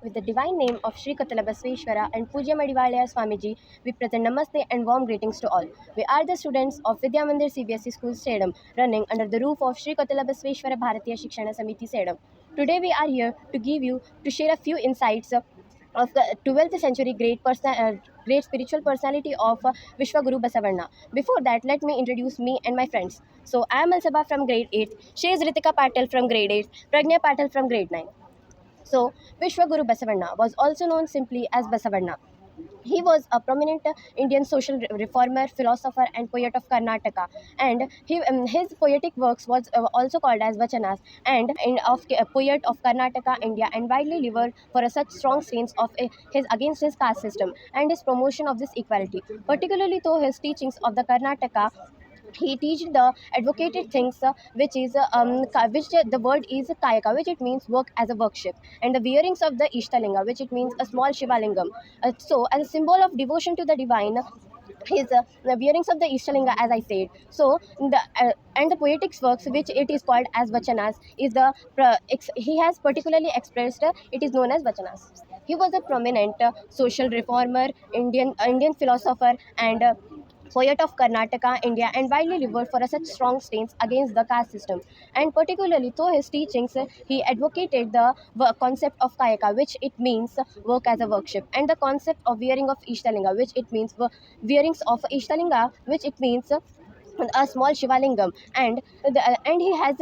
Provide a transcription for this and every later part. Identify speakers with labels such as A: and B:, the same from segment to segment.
A: With the divine name of Sri Katala Basveshwara and Pujya Madivalaya Swamiji, we present Namaste and warm greetings to all. We are the students of Vidya Mandir CBSE School, Sedam, running under the roof of Sri Katala Basveshwara Bharatiya Shikshana Samiti, Sedam. Today we are here to share a few insights of the 12th century great spiritual personality of Vishwaguru Basavarna. Before that, let me introduce me and my friends. So, I am Alsaba from grade 8, she is Ritika Patel from grade 8, Pragnya Patel from grade 9. So, Vishwaguru Basavarna was also known simply as Basavarna. He was a prominent Indian social reformer, philosopher, and poet of Karnataka. And his poetic works was also called as Vachanas, and a poet of Karnataka, India, and widely revered for such strong stance of his against his caste system and his promotion of this equality. Particularly through his teachings of the Karnataka, he teaches the advocated things which the word is kayaka, which it means work as a worship, and the wearings of the ishtalinga, which it means a small shivalingam. So as a symbol of devotion to the divine, his the wearings of the ishtalinga, as I said. So the and the poetics works, which it is called as vachanas, is he has particularly expressed, it is known as vachanas. He was a prominent social reformer, Indian philosopher, and poet of Karnataka, India, and widely revered for such strong stance against the caste system. And particularly through his teachings, he advocated the concept of kayaka, which it means work as a worship, and the concept of wearing of Ishtalinga, which it means wearings of Ishtalinga, which it means a small shivalingam. And he has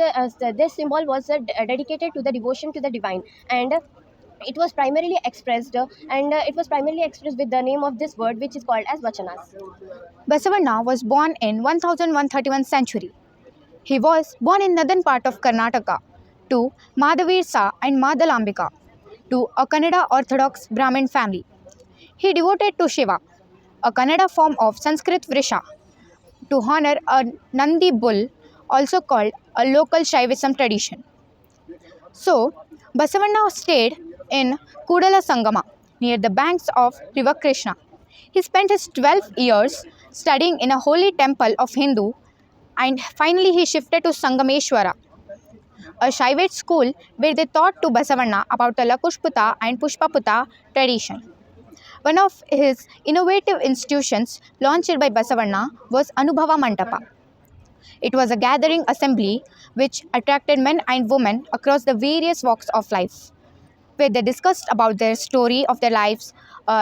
A: this symbol was dedicated to the devotion to the divine, and it was primarily expressed with the name of this word, which is called as vachanas.
B: Basavanna was born in 1131 century. He was born in northern part of Karnataka to Madhavirsa and Madalambika to a Kannada Orthodox Brahmin family. He devoted to Shiva, a Kannada form of Sanskrit Vrisha, to honor a Nandi bull, also called a local Shaivism tradition. So, Basavanna stayed in Kudala Sangama near the banks of River Krishna. He spent his 12 years studying in a holy temple of Hindu, and finally he shifted to Sangameshwara, a Shaivite school where they taught to Basavanna about the Lakushputa and Pushpaputa tradition. One of his innovative institutions launched by Basavanna was Anubhava Mandapa. It was a gathering assembly which attracted men and women across the various walks of life, where they discussed about their story of their lives,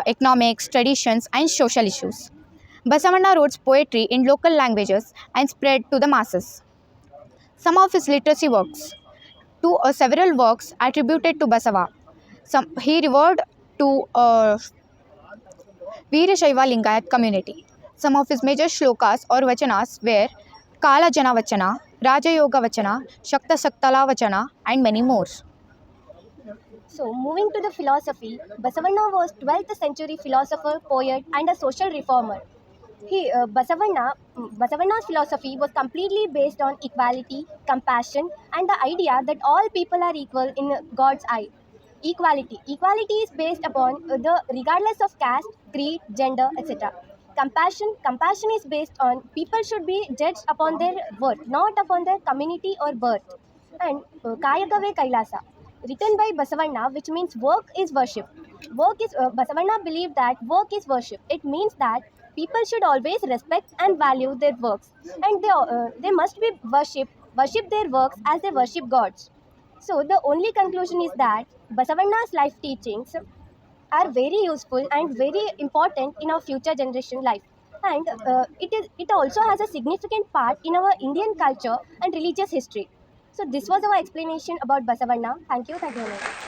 B: economics, traditions, and social issues. Basavanna wrote poetry in local languages and spread to the masses. Some of his literacy works, several works attributed to Basava. He referred to Veerashaiva Lingayat community. Some of his major shlokas or vachanas were Kala Jana Vachana, Raja Yoga Vachana, Shakta Saktala Vachana, and many more.
A: So, moving to the philosophy, Basavanna was 12th century philosopher, poet, and a social reformer. Basavanna's philosophy was completely based on equality, compassion, and the idea that all people are equal in God's eye. Equality is based upon the regardless of caste, creed, gender, etc. Compassion is based on people should be judged upon their worth, not upon their community or birth. And Kayagave Kailasa, written by Basavanna, which means work is worship. Basavanna believed that work is worship. It means that people should always respect and value their works, and they must be worship their works as they worship gods. So the only conclusion is that Basavanna's life teachings are very useful and very important in our future generation life. And it also has a significant part in our Indian culture and religious history. So this was our explanation about Basavanna. Thank you very much.